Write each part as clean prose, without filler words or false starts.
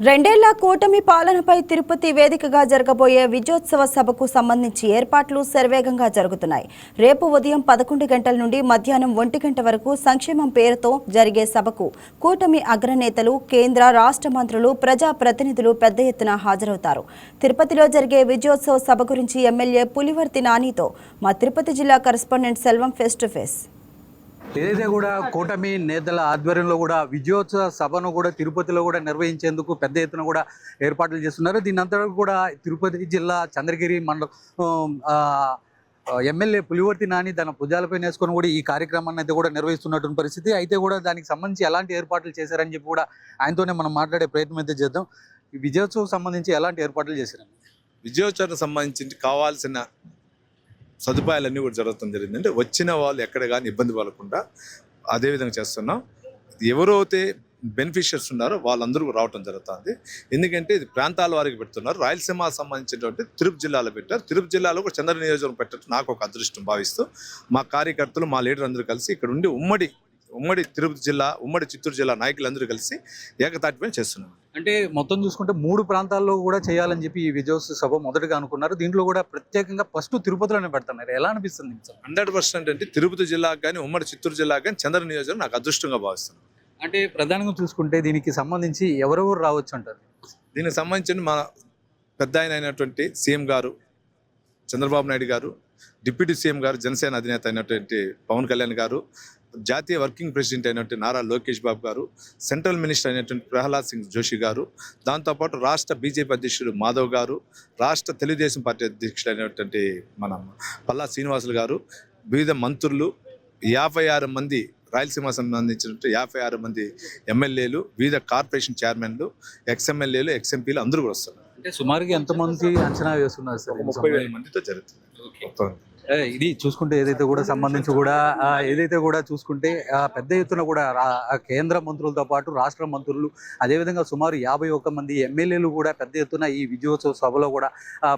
రెండేళ్ల కూటమి పాలనపై తిరుపతి వేదికగా జరగబోయే విజయోత్సవ సభకు సంబంధించి ఏర్పాట్లు శరవేగంగా జరుగుతున్నాయి. రేపు ఉదయం 11 గంటల నుండి మధ్యాహ్నం 1 గంట వరకు సంక్షేమం పేరుతో జరిగే సభకు కూటమి అగ్రనేతలు, కేంద్ర, రాష్ట్ర మంత్రులు, ప్రజా ప్రతినిధులు పెద్ద ఎత్తున హాజరవుతారు. తిరుపతిలో జరిగే విజయోత్సవ సభ గురించి ఎమ్మెల్యే పులివర్తి నానితో మా తిరుపతి జిల్లా correspondent Selvam face to face. ఏదైతే కూడా కూటమి నేతల ఆధ్వర్యంలో కూడా విజయోత్సవ సభను కూడా తిరుపతిలో కూడా నిర్వహించేందుకు పెద్ద ఎత్తున కూడా ఏర్పాట్లు చేస్తున్నారు. దీని అంతా కూడా తిరుపతి జిల్లా చంద్రగిరి మండలం ఎమ్మెల్యే పులివర్తి నాని తన భుజాలపై నేసుకొని కూడా ఈ కార్యక్రమాన్ని అయితే కూడా నిర్వహిస్తున్నటువంటి పరిస్థితి. అయితే కూడా దానికి సంబంధించి ఎలాంటి ఏర్పాట్లు చేశారని చెప్పి కూడా ఆయనతోనే మనం మాట్లాడే ప్రయత్నం అయితే చేద్దాం. ఈ విజయోత్సవం సంబంధించి ఎలాంటి ఏర్పాట్లు చేశారని, విజయోత్సవం సంబంధించి కావాల్సిన సదుపాయాలన్నీ కూడా జరగడం జరిగింది. అంటే వచ్చిన వాళ్ళు ఎక్కడ కానీ ఇబ్బంది పడకుండా అదే విధంగా చేస్తున్నాం. ఎవరైతే బెనిఫిషియర్స్ ఉన్నారో వాళ్ళందరూ రావడం జరుగుతుంది. ఎందుకంటే ఇది ప్రాంతాల వారికి పెడుతున్నారు. రాయలసీమ సంబంధించినటువంటి తిరుపతి జిల్లాలో పెట్టారు. తిరుపతి జిల్లాలో కూడా చంద్ర నియోజకవర్గం పెట్టడం నాకు ఒక అదృష్టం భావిస్తూ మా కార్యకర్తలు, మా లీడర్ అందరూ కలిసి ఇక్కడ ఉండి ఉమ్మడి తిరుపతి జిల్లా, ఉమ్మడి చిత్తూరు జిల్లా నాయకులందరూ కలిసి ఏకతాటిపైన చేస్తున్నాం. అంటే మొత్తం చూసుకుంటే 3 ప్రాంతాల్లో కూడా చేయాలని చెప్పి ఈ విజయోత్సవ సభ మొదటగా అనుకున్నారు. దీంట్లో కూడా ప్రత్యేకంగా ఫస్ట్ తిరుపతిలోనే పెడుతున్నారు. ఎలా అనిపిస్తుంది? 100% అంటే తిరుపతి జిల్లాకు కానీ ఉమ్మడి చిత్తూరు జిల్లాకు కానీ చంద్ర నియోజకవర్గం నాకు అదృష్టంగా భావిస్తున్నాను. అంటే ప్రధానంగా చూసుకుంటే దీనికి సంబంధించి ఎవరెవరు రావచ్చు అంటారు? దీనికి సంబంధించిన మా పెద్ద అయినటువంటి సీఎం గారు చంద్రబాబు నాయుడు గారు, డిప్యూటీ సీఎం గారు, జనసేన అధినేత అయినటువంటి పవన్ కళ్యాణ్ గారు, జాతీయ వర్కింగ్ ప్రెసిడెంట్ అయినటువంటి నారా లోకేష్ బాబు గారు, సెంట్రల్ మినిస్టర్ అయినటువంటి ప్రహ్లాద్ సింగ్ జోషి గారు, దాంతోపాటు రాష్ట్ర బీజేపీ అధ్యక్షుడు మాధవ్ గారు, రాష్ట్ర తెలుగుదేశం పార్టీ అధ్యక్షుడు అయినటువంటి మన పల్లా శ్రీనివాసులు గారు, వివిధ మంత్రులు, 56 మంది రాయలసీమ సంబంధించినట్టు 56 మంది ఎమ్మెల్యేలు, వివిధ కార్పొరేషన్ చైర్మన్లు, ఎక్స్ఎమ్మెల్యేలు, ఎక్స్ఎంపీలు అందరూ కూడా వస్తారు. అంటే సుమారుగా ఎంతమంది అంచనా వేస్తున్నారు సార్? 30,000 మందితో జరుగుతుంది. ఇది చూసుకుంటే ఏదైతే కూడా చూసుకుంటే పెద్ద ఎత్తున కూడా కేంద్ర మంత్రులతో పాటు రాష్ట్ర మంత్రులు, అదేవిధంగా సుమారు 51 మంది ఎమ్మెల్యేలు కూడా పెద్ద ఎత్తున ఈ విజయోత్సవ సభలో కూడా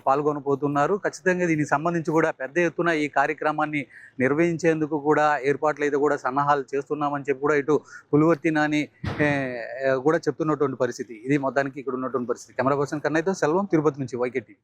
పాల్గొనబోతున్నారు. ఖచ్చితంగా దీనికి సంబంధించి కూడా పెద్ద ఎత్తున ఈ కార్యక్రమాన్ని నిర్వహించేందుకు కూడా ఏర్పాట్లు అయితే కూడా సన్నాహాలు చేస్తున్నామని చెప్పి కూడా ఇటు పులివర్తి నాని కూడా చెప్తున్నటువంటి పరిస్థితి. ఇది మొత్తానికి ఇక్కడ ఉన్నటువంటి పరిస్థితి. కెమెరా పర్సన్ కన్నయ్యతో సెల్వం, తిరుపతి నుంచి YKTV.